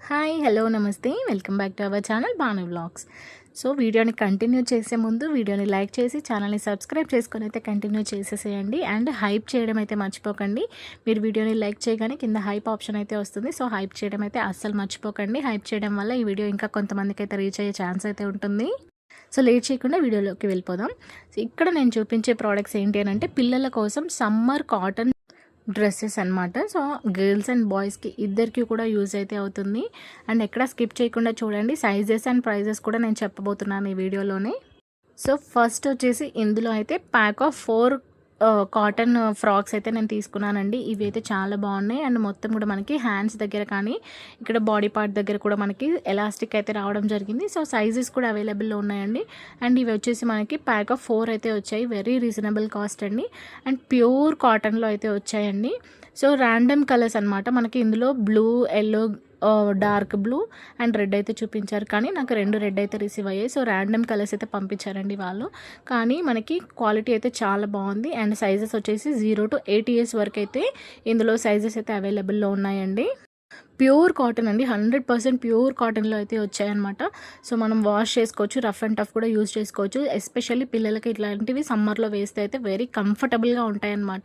Hi hello నమస్తే welcome back to our channel Banu vlogs. So వీడియోని continue చేసే ముందు వీడియోని లైక్ చేసి ఛానల్ని సబ్స్క్రైబ్ చేసుకొని అయితే కంటిన్యూ చేసేసేయండి. అండ్ హైప్ చేయడం అయితే మర్చిపోకండి. మీరు వీడియోని లైక్ చేయగానే కింద హైప్ ఆప్షన్ అయితే వస్తుంది. సో హైప్ చేయడం అయితే అస్సలు మర్చిపోకండి. హైప్ చేయడం వల్ల ఈ వీడియో ఇంకా కొంతమందికి అయితే రీచ్ అయ్యే ఛాన్స్ అయితే ఉంటుంది. సో లేట్ చేయకుండా వీడియోలోకి వెళ్ళిపోదాం. సో ఇక్కడ నేను చూపించే ప్రోడక్ట్స్ ఏంటి అని అంటే పిల్లల కోసం సమ్మర్ కాటన్ డ్రెస్సెస్ అనమాట. సో గర్ల్స్ అండ్ బాయ్స్కి ఇద్దరికి కూడా యూజ్ అయితే అవుతుంది. అండ్ ఎక్కడ స్కిప్ చేయకుండా చూడండి. సైజెస్ అండ్ ప్రైజెస్ కూడా నేను చెప్పబోతున్నాను ఈ వీడియోలోనే. సో ఫస్ట్ వచ్చేసి ఇందులో అయితే ప్యాక్ ఆఫ్ 4 కాటన్ ఫ్రాక్స్ అయితే నేను తీసుకున్నానండి. ఇవి అయితే చాలా బాగున్నాయి. అండ్ మొత్తం కూడా మనకి హ్యాండ్స్ దగ్గర కానీ ఇక్కడ బాడీ పార్ట్ దగ్గర కూడా మనకి ఎలాస్టిక్ అయితే రావడం జరిగింది. సో సైజెస్ కూడా అవైలబుల్లో ఉన్నాయండి. అండ్ ఇవి వచ్చేసి మనకి ప్యాక్ ఆఫ్ 4 అయితే వచ్చాయి. వెరీ రీజనబుల్ కాస్ట్ అండి. అండ్ ప్యూర్ కాటన్లో అయితే వచ్చాయండి. సో ర్యాండమ్ కలర్స్ అనమాట. మనకి ఇందులో blue, yellow, dark blue and red అయితే చూపించారు. కానీ నాకు 2 రెడ్ అయితే రిసీవ్ అయ్యాయి. సో ర్యాండమ్ కలర్స్ అయితే పంపించారండి వాళ్ళు. కానీ మనకి క్వాలిటీ అయితే చాలా బాగుంది. అండ్ సైజెస్ వచ్చేసి 0 to 8 years వరకు అయితే ఇందులో సైజెస్ అయితే అవైలబుల్లో ఉన్నాయండి. ప్యూర్ కాటన్ అండి. 100% ప్యూర్ కాటన్లో అయితే వచ్చాయన్నమాట. సో మనం వాష్ చేసుకోవచ్చు, రఫ్ అండ్ టఫ్ కూడా యూజ్ చేసుకోవచ్చు. ఎస్పెషల్లీ పిల్లలకి ఇట్లాంటివి సమ్మర్లో వేస్తే అయితే వెరీ కంఫర్టబుల్గా ఉంటాయన్నమాట.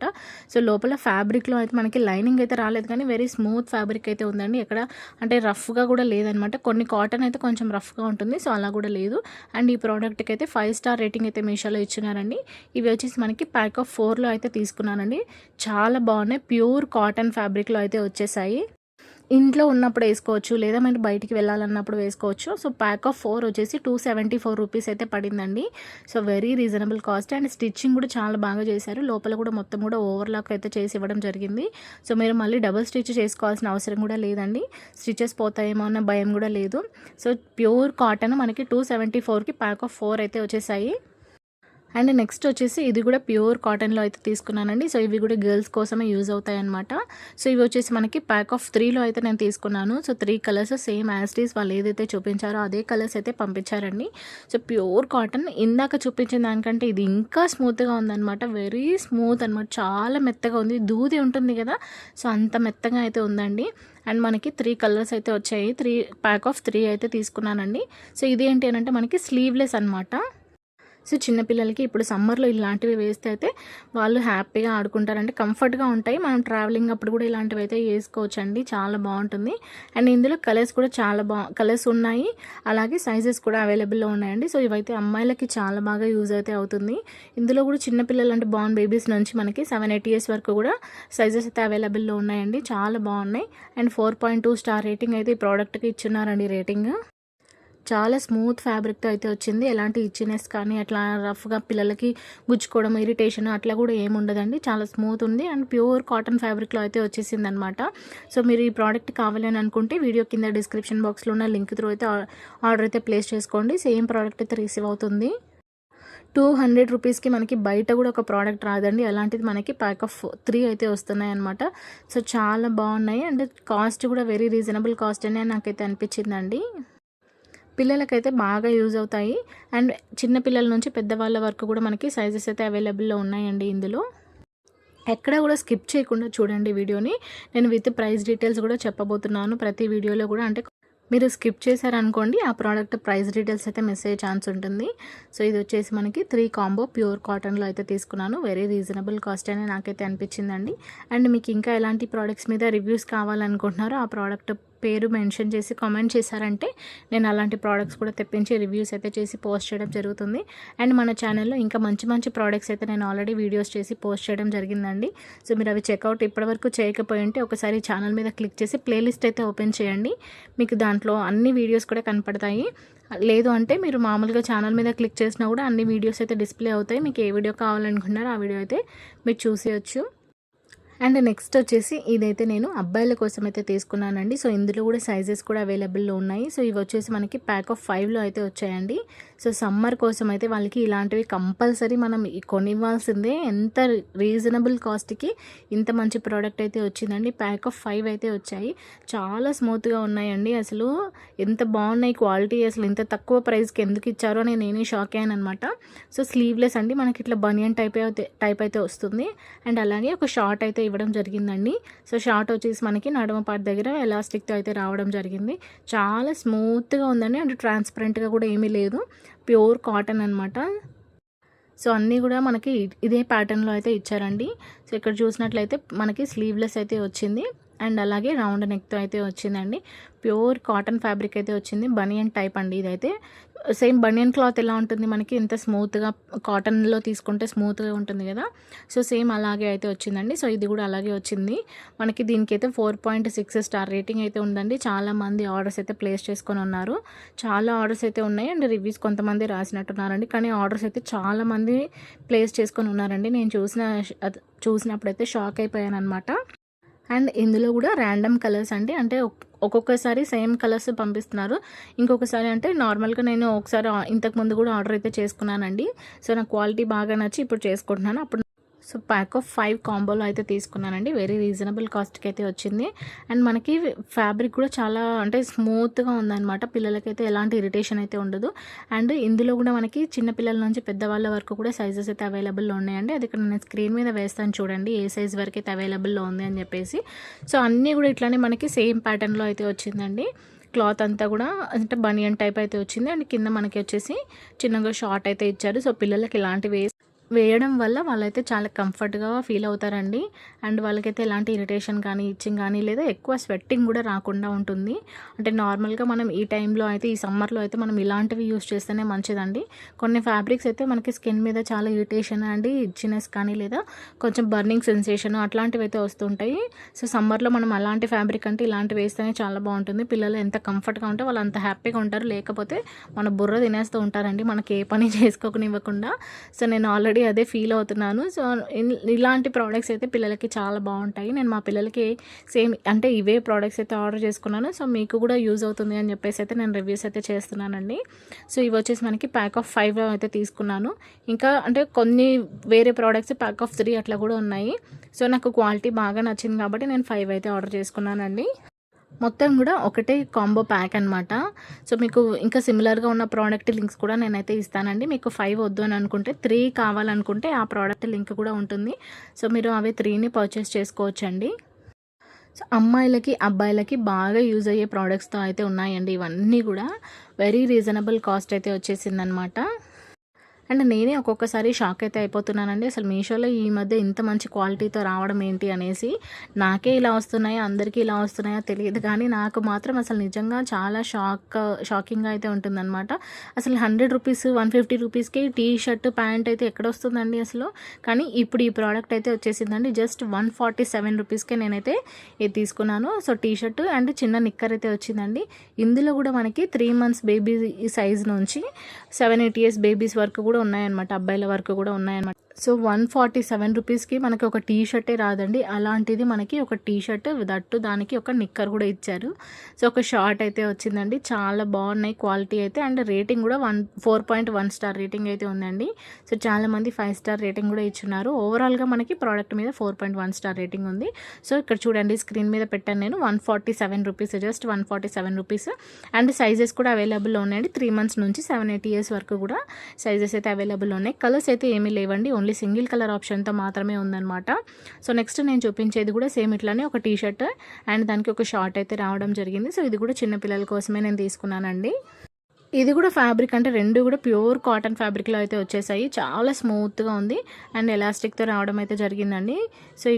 సో లోపల ఫ్యాబ్రిక్లో అయితే మనకి లైనింగ్ అయితే రాలేదు, కానీ వెరీ స్మూత్ ఫ్యాబ్రిక్ అయితే ఉందండి. ఎక్కడ అంటే రఫ్గా కూడా లేదనమాట. కొన్ని కాటన్ అయితే కొంచెం రఫ్గా ఉంటుంది, సో అలా కూడా లేదు. అండ్ ఈ ప్రోడక్ట్కి అయితే 5 star రేటింగ్ అయితే మీషోలో ఇచ్చినారండి. ఇవి వచ్చేసి మనకి ప్యాక్ ఆఫ్ 4లో అయితే తీసుకున్నానండి. చాలా బాగున్నాయి. ప్యూర్ కాటన్ ఫ్యాబ్రిక్లో అయితే వచ్చేసాయి. ఇంట్లో ఉన్నప్పుడు వేసుకోవచ్చు, లేదా మీరు బయటికి వెళ్ళాలన్నప్పుడు వేసుకోవచ్చు. సో ప్యాక్ ఆఫ్ 4 వచ్చేసి 274 రూపీస్ అయితే పడిందండి. So very reasonable cost. And stitching కూడా చాలా బాగా చేశారు. లోపల కూడా మొత్తం కూడా ఓవర్లాక్ అయితే చేసి ఇవ్వడం జరిగింది. సో మీరు మళ్ళీ డబుల్ స్టిచ్ చేసుకోవాల్సిన అవసరం కూడా లేదండి. స్టిచెస్ పోతాయేమో అన్న భయం కూడా లేదు. సో ప్యూర్ కాటన్ మనకి 274కి ప్యాక్ ఆఫ్ 4 అయితే వచ్చేసాయి. అండ్ నెక్స్ట్ వచ్చేసి ఇది కూడా ప్యూర్ కాటన్లో అయితే తీసుకున్నానండి. సో ఇవి కూడా గర్ల్స్ కోసమే యూజ్ అవుతాయి అనమాట. సో ఇవి వచ్చేసి మనకి ప్యాక్ ఆఫ్ 3లో అయితే నేను తీసుకున్నాను. So 3 colours same as it is వాళ్ళు ఏదైతే చూపించారో అదే కలర్స్ అయితే పంపించారండి. సో ప్యూర్ కాటన్ ఇందాక చూపించిన దానికంటే ఇది ఇంకా స్మూత్గా ఉందన్నమాట. వెరీ స్మూత్ అనమాట. చాలా మెత్తగా ఉంది. దూది ఉంటుంది కదా, సో అంత మెత్తగా అయితే ఉందండి. అండ్ మనకి 3 కలర్స్ అయితే వచ్చాయి. ప్యాక్ ఆఫ్ 3 అయితే తీసుకున్నానండి. సో ఇది ఏంటి అంటే మనకి స్లీవ్లెస్ అనమాట. సో చిన్నపిల్లలకి ఇప్పుడు సమ్మర్లో ఇలాంటివి వేస్తే అయితే వాళ్ళు హ్యాపీగా ఆడుకుంటారంటే కంఫర్ట్గా ఉంటాయి. మనం ట్రావెలింగ్ అప్పుడు కూడా ఇలాంటివి అయితే వేసుకోవచ్చండి. చాలా బాగుంటుంది. అండ్ ఇందులో కలర్స్ కూడా చాలా కలర్స్ ఉన్నాయి. అలాగే సైజెస్ కూడా అవైలబుల్లో ఉన్నాయండి. సో ఇవైతే అమ్మాయిలకి చాలా బాగా యూజ్ అయితే అవుతుంది. ఇందులో కూడా చిన్నపిల్లలు అంటే బార్న్ బేబీస్ నుంచి మనకి 7-8 years వరకు కూడా సైజెస్ అయితే అవైలబుల్లో ఉన్నాయండి. చాలా బాగున్నాయి. అండ్ 4.2 star రేటింగ్ అయితే ఈ ప్రోడక్ట్కి ఇచ్చున్నారండి రేటింగ్. చాలా స్మూత్ ఫ్యాబ్రిక్తో అయితే వచ్చింది. ఎలాంటి ఇచ్చినెస్ కానీ అట్లా రఫ్గా పిల్లలకి గుచ్చుకోవడం, ఇరిటేషన్ అట్లా కూడా ఏముండదండి. చాలా స్మూత్ ఉంది. అండ్ ప్యూర్ కాటన్ ఫ్యాబ్రిక్లో అయితే వచ్చేసింది అనమాట. సో మీరు ఈ ప్రోడక్ట్ కావాలని అనుకుంటే వీడియో కింద డిస్క్రిప్షన్ బాక్స్లో ఉన్న లింక్ త్రూ అయితే ఆర్డర్ అయితే ప్లేస్ చేసుకోండి. సేమ్ ప్రోడక్ట్ అయితే రిసీవ్ అవుతుంది. 200 రూపీస్కి మనకి బయట కూడా ఒక ప్రోడక్ట్ రాదండి. అలాంటిది మనకి ప్యాక్ ఆఫ్ 3 అయితే వస్తున్నాయి అనమాట. సో చాలా బాగున్నాయి. అండ్ కాస్ట్ కూడా వెరీ రీజనబుల్ కాస్ట్ అనే నాకైతే అనిపించిందండి. పిల్లలకైతే బాగా యూజ్ అవుతాయి. అండ్ చిన్న పిల్లల నుంచి పెద్దవాళ్ళ వరకు కూడా మనకి సైజెస్ అయితే అవైలబుల్లో ఉన్నాయండి. ఇందులో ఎక్కడ కూడా స్కిప్ చేయకుండా చూడండి వీడియోని. నేను విత్ ప్రైస్ డీటెయిల్స్ కూడా చెప్పబోతున్నాను ప్రతి వీడియోలో కూడా. అంటే మీరు స్కిప్ చేశారనుకోండి ఆ ప్రోడక్ట్ ప్రైస్ డీటెయిల్స్ అయితే మిస్ అయ్యే ఛాన్స్ ఉంటుంది. సో ఇది వచ్చేసి మనకి 3 కాంబో ప్యూర్ కాటన్లో అయితే తీసుకున్నాను. వెరీ రీజనబుల్ కాస్ట్ అని నాకైతే అనిపించిందండి. అండ్ మీకు ఇంకా ఎలాంటి ప్రోడక్ట్స్ మీద రివ్యూస్ కావాలనుకుంటున్నారో ఆ ప్రోడక్ట్ పేరు మెన్షన్ చేసి కామెంట్ చేశారంటే నేను అలాంటి ప్రోడక్ట్స్ కూడా తెప్పించి రివ్యూస్ అయితే చేసి పోస్ట్ చేయడం జరుగుతుంది. అండ్ మన ఛానల్లో ఇంకా మంచి మంచి ప్రోడక్ట్స్ అయితే నేను ఆల్రెడీ వీడియోస్ చేసి పోస్ట్ చేయడం జరిగిందండి. సో మీరు అవి చెక్అవుట్ ఇప్పటివరకు చేయకపోయి ఉంటే ఒకసారి ఛానల్ మీద క్లిక్ చేసి ప్లేలిస్ట్ అయితే ఓపెన్ చేయండి. మీకు దాంట్లో అన్ని వీడియోస్ కూడా కనపడతాయి. లేదు అంటే మీరు మామూలుగా ఛానల్ మీద క్లిక్ చేసినా కూడా అన్ని వీడియోస్ అయితే డిస్ప్లే అవుతాయి. మీకు ఏ వీడియో కావాలనుకుంటున్నారో ఆ వీడియో అయితే మీరు చూసేయచ్చు. అండ్ నెక్స్ట్ వచ్చేసి ఇదైతే నేను అబ్బాయిల కోసం అయితే తీసుకున్నానండి. సో ఇందులో కూడా సైజెస్ కూడా అవైలబుల్లో ఉన్నాయి. సో ఇవి వచ్చేసి మనకి ప్యాక్ ఆఫ్ 5లో అయితే వచ్చాయండి. సో సమ్మర్ కోసం అయితే వాళ్ళకి ఇలాంటివి కంపల్సరీ మనం కొనివ్వాల్సిందే. ఎంత రీజనబుల్ కాస్ట్కి ఇంత మంచి ప్రోడక్ట్ అయితే వచ్చిందండి. ప్యాక్ ఆఫ్ 5 అయితే వచ్చాయి. చాలా స్మూత్గా ఉన్నాయండి. అసలు ఎంత బాగున్నాయి క్వాలిటీ, అసలు ఇంత తక్కువ ప్రైస్కి ఎందుకు ఇచ్చారో అని నేనే షాక్ అయ్యాను అనమాట. సో స్లీవ్లెస్ అండి, మనకి ఇట్లా బనియన్ టైప్ అయితే వస్తుంది. అండ్ అలాగే ఒక షార్ట్ అయితే ఇవ్వడం జరిగిందండి. సో షార్ట్ వచ్చేసి మనకి నడుమ పార్ట్ దగ్గర ఎలాస్టిక్తో అయితే రావడం జరిగింది. చాలా స్మూత్గా ఉందండి. అండ్ ట్రాన్స్పరెంట్గా కూడా ఏమీ లేదు, ప్యూర్ కాటన్ అనమాట. సో అన్నీ కూడా మనకి ఇదే ప్యాటర్న్లో అయితే ఇచ్చారండి. సో ఇక్కడ చూసినట్లయితే మనకి స్లీవ్లెస్ అయితే వచ్చింది. అండ్ అలాగే రౌండ్ నెక్తో అయితే వచ్చిందండి. ప్యూర్ కాటన్ ఫ్యాబ్రిక్ అయితే వచ్చింది. బనియన్ టైప్ అండి ఇదైతే. సేమ్ బనియన్ క్లాత్ ఎలా ఉంటుంది మనకి, ఇంత స్మూత్గా కాటన్లో తీసుకుంటే స్మూత్గా ఉంటుంది కదా, సో సేమ్ అలాగే అయితే వచ్చిందండి. సో ఇది కూడా అలాగే వచ్చింది మనకి. దీనికైతే 4.6 స్టార్ రేటింగ్ అయితే ఉందండి. చాలామంది ఆర్డర్స్ అయితే ప్లేస్ చేసుకొని ఉన్నారు. చాలా ఆర్డర్స్ అయితే ఉన్నాయి. అండ్ రివ్యూస్ కొంతమంది రాసినట్టున్నారండి, కానీ ఆర్డర్స్ అయితే చాలామంది ప్లేస్ చేసుకొని ఉన్నారండి. నేను చూసినప్పుడైతే షాక్ అయిపోయాను అనమాట. అండ్ ఇందులో కూడా ర్యాండమ్ కలర్స్ అండి, అంటే ఒక్కొక్కసారి సేమ్ కలర్స్ పంపిస్తున్నారు. ఇంకొకసారి అంటే నార్మల్గా నేను ఒకసారి ఇంతకుముందు కూడా ఆర్డర్ అయితే చేసుకున్నానండి. సో నాకు క్వాలిటీ బాగా నచ్చి ఇప్పుడు చేసుకుంటున్నాను. అప్పుడు సో ప్యాక్ ఆఫ్ 5 కాంబోలో అయితే తీసుకున్నానండి. వెరీ రీజనబుల్ కాస్ట్కి అయితే వచ్చింది. అండ్ మనకి ఫ్యాబ్రిక్ కూడా చాలా అంటే స్మూత్గా ఉందన్నమాట. పిల్లలకైతే ఎలాంటి ఇరిటేషన్ అయితే ఉండదు. అండ్ ఇందులో కూడా మనకి చిన్నపిల్లల నుంచి పెద్దవాళ్ళ వరకు కూడా సైజెస్ అయితే అవైలబుల్లో ఉన్నాయండి. అది ఇక్కడ నేను స్క్రీన్ మీద వేస్తాను చూడండి, ఏ సైజ్ వరకు అయితే అవైలబుల్లో ఉంది అని చెప్పేసి. సో అన్నీ కూడా ఇట్లానే మనకి సేమ్ ప్యాటర్న్లో అయితే వచ్చిందండి. క్లాత్ అంతా కూడా అంటే బనియన్ టైప్ అయితే వచ్చింది. అండ్ కింద మనకి వచ్చేసి చిన్నగా షార్ట్ అయితే ఇచ్చారు. సో పిల్లలకి ఇలాంటివి వేయడం వల్ల వాళ్ళైతే చాలా కంఫర్ట్గా ఫీల్ అవుతారండి. అండ్ వాళ్ళకైతే ఎలాంటి ఇరిటేషన్ కానీ ఇచ్చింగ్ కానీ లేదా ఎక్కువ స్వెట్టింగ్ కూడా రాకుండా ఉంటుంది. అంటే నార్మల్గా మనం ఈ టైంలో అయితే ఈ సమ్మర్లో అయితే మనం ఇలాంటివి యూస్ చేస్తేనే మంచిదండి. కొన్ని ఫ్యాబ్రిక్స్ అయితే మనకి స్కిన్ మీద చాలా ఇరిటేషన్ అండి, ఇచ్చినెస్ కానీ లేదా కొంచెం బర్నింగ్ సెన్సేషన్ అట్లాంటివి అయితే వస్తుంటాయి. సో సమ్మర్లో మనం అలాంటి ఫ్యాబ్రిక్ అంటే ఇలాంటివి వేస్తేనే చాలా బాగుంటుంది. పిల్లలు ఎంత కంఫర్ట్గా ఉంటే వాళ్ళు అంత హ్యాపీగా ఉంటారు. లేకపోతే మన బుర్ర తినేస్తూ ఉంటారండి మనకి ఏ పని చేసుకోకనివ్వకుండా. సో నేను ఆల్రెడీ అదే ఫీల్ అవుతున్నాను. సో ఇలాంటి ప్రోడక్ట్స్ అయితే పిల్లలకి చాలా బాగుంటాయి. నేను మా పిల్లలకి సేమ్ అంటే ఇవే ప్రోడక్ట్స్ అయితే ఆర్డర్ చేసుకున్నాను. సో మీకు కూడా యూజ్ అవుతుంది అని చెప్పేసి అయితే నేను రివ్యూస్ అయితే చేస్తున్నానండి. సో ఇవి వచ్చేసి మనకి ప్యాక్ ఆఫ్ 5 అయితే తీసుకున్నాను. ఇంకా అంటే కొన్ని వేరే ప్రోడక్ట్స్ ప్యాక్ ఆఫ్ 3 అట్లా కూడా ఉన్నాయి. సో నాకు క్వాలిటీ బాగా నచ్చింది కాబట్టి నేను 5 అయితే ఆర్డర్ చేసుకున్నానండి. మొత్తం కూడా ఒకటే కాంబో ప్యాక్ అనమాట. సో మీకు ఇంకా సిమిలర్గా ఉన్న ప్రోడక్ట్ లింక్స్ కూడా నేనైతే ఇస్తానండి. మీకు 5 వద్దు అని అనుకుంటే 3 కావాలనుకుంటే ఆ ప్రోడక్ట్ లింక్ కూడా ఉంటుంది. సో మీరు అవి 3ని పర్చేస్ చేసుకోవచ్చండి. సో అమ్మాయిలకి అబ్బాయిలకి బాగా యూజ్ అయ్యే ప్రోడక్ట్స్తో అయితే ఉన్నాయండి. ఇవన్నీ కూడా వెరీ రీజనబుల్ కాస్ట్ అయితే వచ్చేసిందనమాట. అండ్ నేనే ఒక్కొక్కసారి షాక్ అయితే అయిపోతున్నానండి. అసలు మీషోలో ఈ మధ్య ఇంత మంచి క్వాలిటీతో రావడం ఏంటి అనేసి. నాకే ఇలా వస్తున్నాయో అందరికీ ఇలా వస్తున్నాయో తెలియదు, కానీ నాకు మాత్రం అసలు నిజంగా చాలా షాకింగ్గా అయితే ఉంటుందన్నమాట. అసలు 100 రూపీస్ 150 రూపీస్కి టీ షర్ట్ ప్యాంట్ అయితే ఎక్కడ వస్తుందండి అసలు. కానీ ఇప్పుడు ఈ ప్రోడక్ట్ అయితే వచ్చేసిందండి. జస్ట్ 147 రూపీస్కే నేనైతే ఇది తీసుకున్నాను. సో టీ షర్ట్ అండ్ చిన్న నిక్కర్ అయితే వచ్చిందండి. ఇందులో కూడా మనకి 3 months బేబీ సైజ్ నుంచి 7-8 years బేబీస్ వరకు కూడా ఉన్నాయన్నమాట. అబ్బాయిల వరకు కూడా ఉన్నాయన్నమాట. సో 147 రూపీస్కి మనకి ఒక టీ షర్టే రాదండి. అలాంటిది మనకి ఒక టీ షర్ట్ దట్టు దానికి ఒక నిక్కర్ కూడా ఇచ్చారు. సో ఒక షార్ట్ అయితే వచ్చిందండి. చాలా బాగున్నాయి క్వాలిటీ అయితే. అండ్ రేటింగ్ కూడా 4.1 స్టార్ రేటింగ్ అయితే ఉందండి. సో చాలామంది 5 స్టార్ రేటింగ్ కూడా ఇచ్చున్నారు. ఓవరాల్గా మనకి ప్రోడక్ట్ మీద 4.1 స్టార్ రేటింగ్ ఉంది. సో ఇక్కడ చూడండి స్క్రీన్ మీద పెట్టాను నేను. 147 rupees, just 147 rupees. And sizes కూడా అవైలబుల్లో ఉన్నాయండి. 3 months నుంచి 7-8 years వరకు కూడా సైజెస్ అయితే అవైలబుల్ ఉన్నాయి. కలర్స్ అయితే ఏమీ లేవండి, ఓన్లీ సింగిల్ కలర్ ఆప్షన్తో మాత్రమే ఉందన్నమాట. సో నెక్స్ట్ నేను చూపించేది కూడా సేమ్ ఇట్లానే ఒక టీ షర్ట్ అండ్ దానికి ఒక షార్ట్ అయితే రావడం జరిగింది. సో ఇది కూడా చిన్నపిల్లల కోసమే నేను తీసుకున్నానండి. ఇది కూడా ఫ్యాబ్రిక్ అంటే రెండు కూడా ప్యూర్ కాటన్ ఫ్యాబ్రిక్లో అయితే వచ్చేసాయి. చాలా స్మూత్గా ఉంది అండ్ ఎలాస్టిక్తో రావడం అయితే జరిగిందండి. సో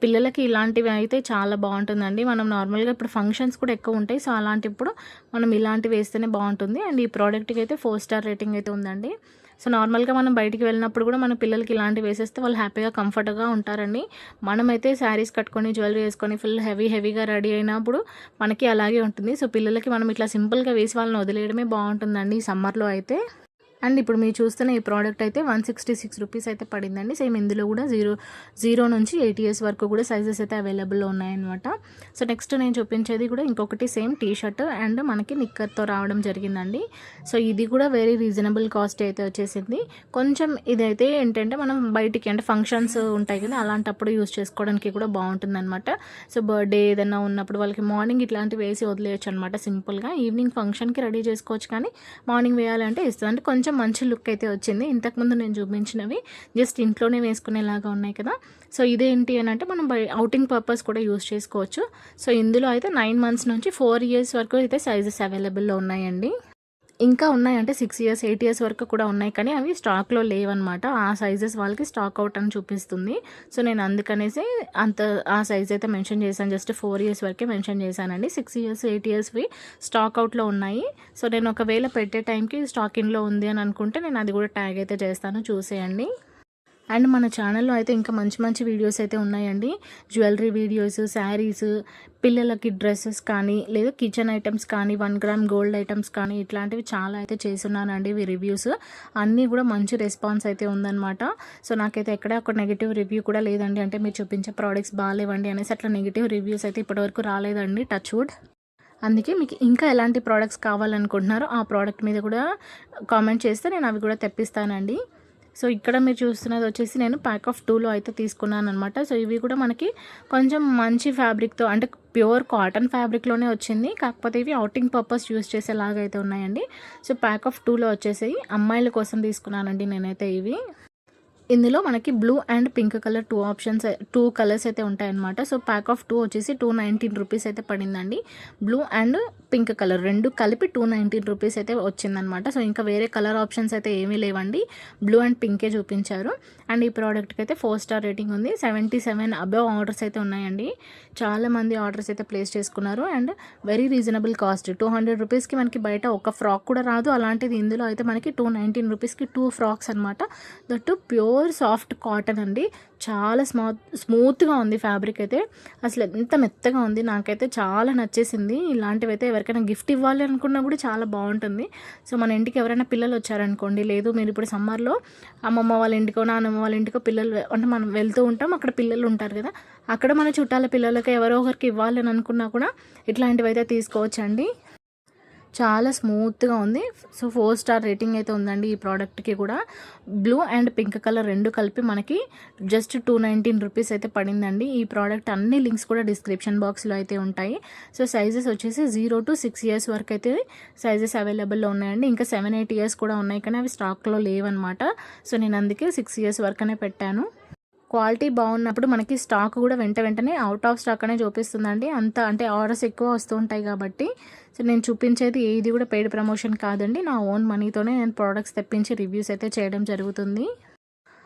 పిల్లలకి ఇలాంటివి అయితే చాలా బాగుంటుందండి. మనం నార్మల్గా ఇప్పుడు ఫంక్షన్స్ కూడా ఎక్కువ ఉంటాయి. సో అలాంటిప్పుడు మనం ఇలాంటివి వేస్తేనే బాగుంటుంది. అండ్ ఈ ప్రోడక్ట్కి అయితే 4 స్టార్ రేటింగ్ అయితే ఉందండి. సో నార్మల్గా మనం బయటికి వెళ్ళినప్పుడు కూడా మన పిల్లలకి ఇలాంటివి వేసేస్తే వాళ్ళు హ్యాపీగా కంఫర్ట్గా ఉంటారండి. మనమైతే శారీస్ కట్టుకొని జ్యువెలరీ వేసుకొని ఫుల్ హెవీగా రెడీ అయినప్పుడు మనకి అలాగే ఉంటుంది. సో పిల్లలకి మనం ఇట్లా సింపుల్గా వేసి వాళ్ళని వదిలేయడమే బాగుంటుందండి ఈ సమ్మర్లో అయితే. అండ్ ఇప్పుడు మీరు చూస్తున్న ఈ ప్రోడక్ట్ అయితే 166 రూపీస్ అయితే పడిందండి. సేమ్ ఇందులో కూడా జీరో నుంచి 8 ఇయర్స్ వరకు కూడా సైజెస్ అయితే అవైలబుల్లో ఉన్నాయన్నమాట. సో నెక్స్ట్ నేను చూపించేది కూడా ఇంకొకటి సేమ్ టీ షర్ట్ అండ్ మనకి నిక్కర్తో రావడం జరిగిందండి. సో ఇది కూడా వెరీ రీజనబుల్ కాస్ట్ అయితే వచ్చేసింది. కొంచెం ఇదైతే ఏంటంటే మనం బయటికి అంటే ఫంక్షన్స్ ఉంటాయి కదా, అలాంటప్పుడు యూస్ చేసుకోవడానికి కూడా బాగుంటుందన్నమాట. సో బర్త్డే ఏదైనా ఉన్నప్పుడు వాళ్ళకి మార్నింగ్ ఇట్లాంటివి వేసి వదిలేయచ్చు అనమాట సింపుల్గా. ఈవినింగ్ ఫంక్షన్కి రెడీ చేసుకోవచ్చు, కానీ మార్నింగ్ వేయాలంటే ఇస్తుంది. అంటే కొంచెం మంచి లుక్ అయితే వచ్చింది. ఇంతకుముందు నేను చూపించినవి జస్ట్ ఇంట్లోనే వేసుకునేలాగా ఉన్నాయి కదా. సో ఇదేంటి అని అంటే మనం అవుటింగ్ పర్పస్ కూడా యూస్ చేసుకోవచ్చు. సో ఇందులో అయితే 9 మంత్స్ నుంచి 4 ఇయర్స్ వరకు అయితే సైజెస్ అవైలబుల్లో ఉన్నాయండి. ఇంకా ఉన్నాయంటే 6 ఇయర్స్ 8 ఇయర్స్ వరకు కూడా ఉన్నాయి, కానీ అవి స్టాక్లో లేవన్నమాట. ఆ సైజెస్ వాళ్ళకి స్టాక్ అవుట్ అని చూపిస్తుంది. సో నేను అందుకనేసి ఆ సైజ్ అయితే మెన్షన్ చేశాను. జస్ట్ 4 ఇయర్స్ వరకే మెన్షన్ చేశానండి. 6 ఇయర్స్ 8 ఇయర్స్వి స్టాక్ అవుట్లో ఉన్నాయి. సో నేను ఒకవేళ పెట్టే టైంకి స్టాక్ ఇన్లో ఉంది అని అనుకుంటే నేను అది కూడా ట్యాగ్ అయితే చేస్తాను, చూసేయండి. అండ్ మన ఛానల్లో అయితే ఇంకా మంచి మంచి వీడియోస్ అయితే ఉన్నాయండి. జ్యువెలరీ వీడియోస్, శారీస్, పిల్లలకి డ్రెస్సెస్ కానీ, లేదా కిచెన్ ఐటమ్స్ కానీ, 1 గ్రామ్ గోల్డ్ ఐటమ్స్ కానీ, ఇట్లాంటివి చాలా అయితే చేస్తున్నానండి. ఇవి రివ్యూస్ అన్నీ కూడా మంచి రెస్పాన్స్ అయితే ఉందన్నమాట. సో నాకైతే ఎక్కడ ఒక నెగిటివ్ రివ్యూ కూడా లేదండి. అంటే మీరు చూపించే ప్రోడక్ట్స్ బాగాలేవండి అనేసి అట్లా నెగిటివ్ రివ్యూస్ అయితే ఇప్పటివరకు రాలేదండి, టచ్ వుడ్. అందుకే మీకు ఇంకా ఎలాంటి ప్రోడక్ట్స్ కావాలనుకుంటున్నారో ఆ ప్రోడక్ట్ మీద కూడా కామెంట్ చేస్తే నేను అవి కూడా తెప్పిస్తానండి. సో ఇక్కడ మీరు చూస్తున్నది వచ్చేసి నేను ప్యాక్ ఆఫ్ 2లో అయితే తీసుకున్నాను అనమాట. సో ఇవి కూడా మనకి కొంచెం మంచి ఫ్యాబ్రిక్తో, అంటే ప్యూర్ కాటన్ ఫ్యాబ్రిక్లోనే వచ్చింది. కాకపోతే ఇవి అవుటింగ్ పర్పస్ యూస్ చేసేలాగా అయితే ఉన్నాయండి. సో ప్యాక్ ఆఫ్ 2లో వచ్చేసి అమ్మాయిల కోసం తీసుకున్నానండి నేనైతే ఇవి. ఇందులో మనకి blue and pink colour 2 colours అయితే ఉంటాయన్నమాట. సో ప్యాక్ ఆఫ్ 2 వచ్చేసి 219 రూపీస్ అయితే పడిందండి. బ్లూ అండ్ పింక్ కలర్ రెండు కలిపి 219 రూపీస్ అయితే వచ్చిందనమాట. సో ఇంకా వేరే కలర్ ఆప్షన్స్ అయితే ఏమీ లేవండి, బ్లూ అండ్ పింకే చూపించారు. అండ్ ఈ ప్రోడక్ట్కి అయితే 4 స్టార్ రేటింగ్ ఉంది. 77 అబవ్ ఆర్డర్స్ అయితే ఉన్నాయండి. చాలామంది ఆర్డర్స్ అయితే ప్లేస్ చేసుకున్నారు. అండ్ వెరీ రీజనబుల్ కాస్ట్, 200 రూపీస్కి మనకి బయట ఒక ఫ్రాక్ కూడా రాదు. అలాంటిది ఇందులో అయితే మనకి 219 రూపీస్కి 2 ఫ్రాక్స్ అనమాట. దట్టు ప్యూర్ సాఫ్ట్ కాటన్ అండి. చాలా స్మూత్గా ఉంది ఫ్యాబ్రిక్ అయితే, అసలు ఎంత మెత్తగా ఉంది. నాకైతే చాలా నచ్చేసింది. ఇలాంటివి అయితే ఎవరికైనా గిఫ్ట్ ఇవ్వాలి అనుకున్నా కూడా చాలా బాగుంటుంది. సో మన ఇంటికి ఎవరైనా పిల్లలు వచ్చారనుకోండి, లేదు మీరు ఇప్పుడు సమ్మర్లో అమ్మమ్మ వాళ్ళ ఇంటికో నాన్నమ్మ వాళ్ళ ఇంటికో పిల్లలు, అంటే మనం వెళ్తూ ఉంటాం, అక్కడ పిల్లలు ఉంటారు కదా, అక్కడ మన చుట్టాల పిల్లలకి ఎవరో ఒకరికి ఇవ్వాలి అని అనుకున్నా కూడా ఇట్లాంటివి అయితే తీసుకోవచ్చండి. చాలా స్మూత్గా ఉంది. సో 4 స్టార్ రేటింగ్ అయితే ఉందండి ఈ ప్రోడక్ట్కి కూడా. బ్లూ అండ్ పింక్ కలర్ రెండు కలిపి మనకి జస్ట్ 219 రూపీస్ అయితే పడిందండి. ఈ ప్రోడక్ట్ అన్ని లింక్స్ కూడా డిస్క్రిప్షన్ బాక్స్లో అయితే ఉంటాయి. సో సైజెస్ వచ్చేసి 0 to 6 ఇయర్స్ వరకు అయితే సైజెస్ అవైలబుల్లో ఉన్నాయండి. ఇంకా 7-8 ఇయర్స్ కూడా ఉన్నాయి, కానీ అవి స్టాక్లో లేవన్నమాట. సో నేను అందుకే 6 ఇయర్స్ వరకనే పెట్టాను. క్వాలిటీ బాగున్నప్పుడు మనకి స్టాక్ కూడా వెంటనే అవుట్ ఆఫ్ స్టాక్ అనే చూపిస్తుందండి. అంత అంటే ఆర్డర్స్ ఎక్కువ వస్తూ ఉంటాయి కాబట్టి. సో నేను చూపించేది ఏది కూడా పెయిడ్ ప్రమోషన్ కాదండి, నా ఓన్ మనీతోనే నేను ప్రోడక్ట్స్ తెప్పించి రివ్యూస్ అయితే చేయడం జరుగుతుంది.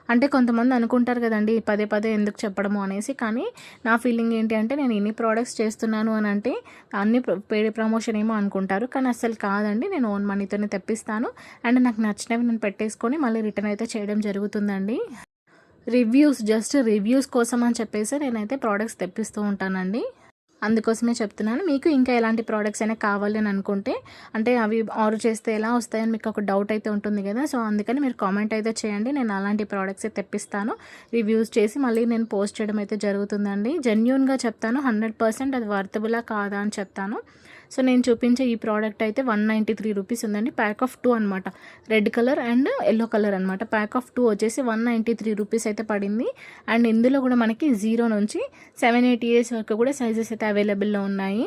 అంటే కొంతమంది అనుకుంటారు కదండి పదే ఎందుకు చెప్పడము అనేసి, కానీ నా ఫీలింగ్ ఏంటి అంటే నేను ఇన్ని ప్రోడక్ట్స్ చేస్తున్నాను అని అంటే అన్ని పెయిడ్ ప్రమోషన్ ఏమో అనుకుంటారు, కానీ అస్సలు కాదండి. నేను ఓన్ మనీతోనే తెప్పిస్తాను. అండ్ నాకు నచ్చినవి నేను పెట్టేసుకొని మళ్ళీ రిటర్న్ అయితే చేయడం జరుగుతుందండి. జస్ట్ రివ్యూస్ కోసం అని చెప్పేసి నేనైతే ప్రోడక్ట్స్ తెప్పిస్తూ ఉంటానండి. అందుకోసమే చెప్తున్నాను. మీకు ఇంకా ఎలాంటి ప్రోడక్ట్స్ అయినా కావాలి అని అనుకుంటే, అంటే అవి ఆర్డర్ చేస్తే ఎలా వస్తాయని మీకు ఒక డౌట్ అయితే ఉంటుంది కదా. సో అందుకని మీరు కామెంట్ అయితే చేయండి, నేను అలాంటి ప్రోడక్ట్స్ తెప్పిస్తాను. రివ్యూస్ చేసి మళ్ళీ నేను పోస్ట్ చేయడం అయితే జరుగుతుందండి. జెన్యూన్గా చెప్తాను, 100% అది వర్తబులా కాదా అని చెప్తాను. సో నేను చూపించే ఈ ప్రోడక్ట్ అయితే 193 రూపీస్ ఉందండి. ప్యాక్ ఆఫ్ 2 అనమాట, red colour and yellow colour అనమాట. ప్యాక్ ఆఫ్ 2 వచ్చేసి 193 రూపీస్ అయితే పడింది. అండ్ ఇందులో కూడా మనకి 0 నుంచి 7-8 ఇయర్స్ వరకు కూడా సైజెస్ అయితే అవైలబుల్లో ఉన్నాయి.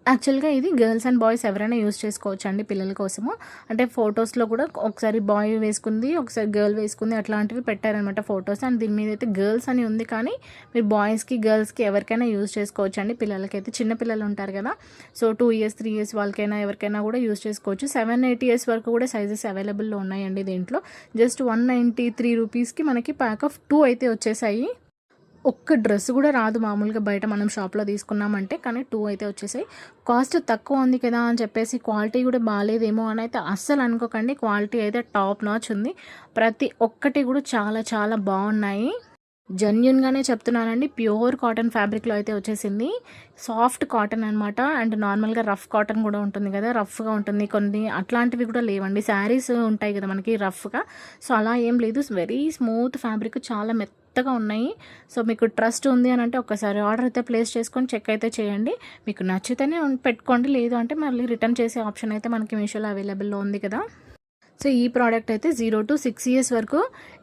యాక్చువల్గా ఇది గర్ల్స్ అండ్ బాయ్స్ ఎవరైనా యూస్ చేసుకోవచ్చు అండి పిల్లల కోసము. అంటే ఫొటోస్లో కూడా ఒకసారి బాయ్ వేసుకుంది, ఒకసారి గర్ల్ వేసుకుంది, అట్లాంటివి పెట్టారనమాట ఫొటోస్. అండ్ దీని మీద అయితే గర్ల్స్ అని ఉంది, కానీ మీరు బాయ్స్కి గర్ల్స్కి ఎవరికైనా యూస్ చేసుకోవచ్చు అండి. పిల్లలకైతే చిన్న పిల్లలు ఉంటారు కదా, సో 2 ఇయర్స్ 3 ఇయర్స్ వాళ్ళకైనా ఎవరికైనా కూడా యూస్ చేసుకోవచ్చు. 7-8 ఇయర్స్ వరకు కూడా సైజెస్ అవైలబుల్లో ఉన్నాయండి దీంట్లో. జస్ట్ 193 రూపీస్కి మనకి ప్యాక్ ఆఫ్ 2 అయితే వచ్చేసాయి. ఒక్క డ్రెస్ కూడా రాదు మామూలుగా బయట మనం షాప్లో తీసుకున్నామంటే, కానీ 2 అయితే వచ్చేసాయి. కాస్ట్ తక్కువ ఉంది కదా అని చెప్పేసి క్వాలిటీ కూడా బాగాలేదేమో అని అయితే అస్సలు అనుకోకండి. క్వాలిటీ అయితే టాప్ నాచ్ ఉంది. ప్రతి ఒక్కటి కూడా చాలా చాలా బాగున్నాయి. జెన్యూన్గానే చెప్తున్నానండి, ప్యూర్ కాటన్ ఫ్యాబ్రిక్లో అయితే వచ్చేసింది. సాఫ్ట్ కాటన్ అనమాట. అండ్ నార్మల్గా రఫ్ కాటన్ కూడా ఉంటుంది కదా, రఫ్గా ఉంటుంది కొన్ని, అట్లాంటివి కూడా లేవండి. శారీస్ ఉంటాయి కదా మనకి రఫ్గా, సో అలా ఏం లేదు. వెరీ స్మూత్ ఫ్యాబ్రిక్, చాలా మెత్తగా ఉన్నాయి. సో మీకు ట్రస్ట్ ఉంది అని అంటే ఒక్కసారి ఆర్డర్ అయితే ప్లేస్ చేసుకొని చెక్ అయితే చేయండి. మీకు నచ్చితేనే పెట్టుకోండి, లేదు అంటే మళ్ళీ రిటర్న్ చేసే ఆప్షన్ అయితే మనకి మీషోలో అవైలబుల్లో ఉంది కదా. సో ఈ ప్రోడక్ట్ అయితే 0 to 6 years వరకు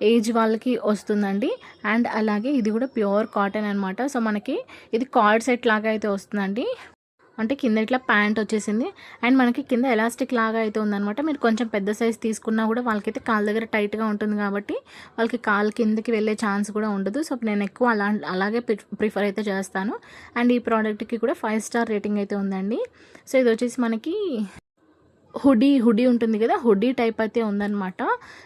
ఏజ్ వాళ్ళకి వస్తుందండి. అండ్ అలాగే ఇది కూడా ప్యూర్ కాటన్ అనమాట. సో మనకి ఇది కార్డ్ సెట్ లాగా అయితే వస్తుందండి. అంటే కింద ఇట్లా ప్యాంట్ వచ్చేసింది అండ్ మనకి కింద ఎలాస్టిక్ లాగా అయితే ఉందనమాట. మీరు కొంచెం పెద్ద సైజ్ తీసుకున్నా కూడా వాళ్ళకైతే కాళ్ళ దగ్గర టైట్గా ఉంటుంది కాబట్టి వాళ్ళకి కాలు కిందకి వెళ్ళే ఛాన్స్ కూడా ఉండదు. సో నేను ఎక్కువ అలాగే ప్రిఫర్ అయితే చేస్తాను. అండ్ ఈ ప్రోడక్ట్కి కూడా 5 star రేటింగ్ అయితే ఉందండి. సో ఇది వచ్చేసి మనకి హుడీ ఉంటుంది కదా, హుడీ టైప్ అయితే ఉందన్నమాట.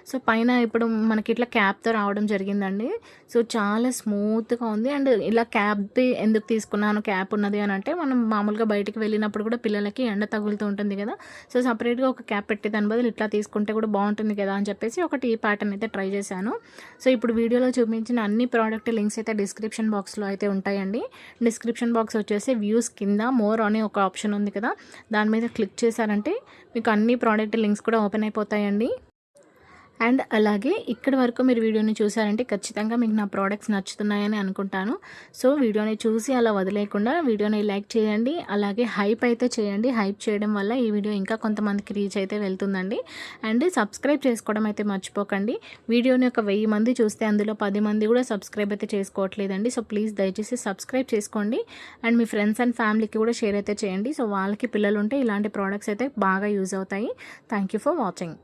సో పైన ఇప్పుడు మనకి ఇట్లా క్యాప్తో రావడం జరిగిందండి. సో చాలా స్మూత్గా ఉంది. అండ్ ఇలా క్యాప్ ఎందుకు తీసుకున్నాను, క్యాప్ ఉన్నది అని అంటే, మనం మామూలుగా బయటికి వెళ్ళినప్పుడు కూడా పిల్లలకి ఎండ తగులుతూ ఉంటుంది కదా, సో సపరేట్గా ఒక క్యాప్ పెట్టి దాని బదులు ఇట్లా తీసుకుంటే కూడా బాగుంటుంది కదా అని చెప్పేసి ఒకటి ఈ ప్యాటర్న్ అయితే ట్రై చేశాను. సో ఇప్పుడు వీడియోలో చూపించిన అన్ని ప్రోడక్ట్ లింక్స్ అయితే డిస్క్రిప్షన్ బాక్స్లో అయితే ఉంటాయండి. డిస్క్రిప్షన్ బాక్స్ వచ్చేసి వ్యూస్ కింద మోర్ అనే ఒక ఆప్షన్ ఉంది కదా, దాని మీద క్లిక్ చేశారంటే మీకు అన్ని ప్రోడక్ట్ లింక్స్ కూడా ఓపెన్ అయిపోతాయండి. అండ్ అలాగే ఇక్కడి వరకు మీరు వీడియోని చూసారంటే ఖచ్చితంగా మీకు నా ప్రోడక్ట్స్ నచ్చుతున్నాయని అనుకుంటాను. సో వీడియోని చూసి అలా వదిలేయకుండా వీడియోని లైక్ చేయండి, అలాగే హైప్ అయితే చేయండి. హైప్ చేయడం వల్ల ఈ వీడియో ఇంకా కొంతమందికి రీచ్ అయితే వెళ్తుందండి. అండ్ సబ్స్క్రైబ్ చేసుకోవడం అయితే మర్చిపోకండి. వీడియోని ఒక 1000 మంది చూస్తే అందులో 10 మంది కూడా సబ్స్క్రైబ్ అయితే చేసుకోవట్లేదండి. సో ప్లీజ్ దయచేసి సబ్స్క్రైబ్ చేసుకోండి. అండ్ మీ ఫ్రెండ్స్ అండ్ ఫ్యామిలీకి కూడా షేర్ అయితే చేయండి. సో వాళ్ళకి పిల్లలు ఉంటే ఇలాంటి ప్రోడక్ట్స్ అయితే బాగా యూజ్ అవుతాయి. Thank you for watching.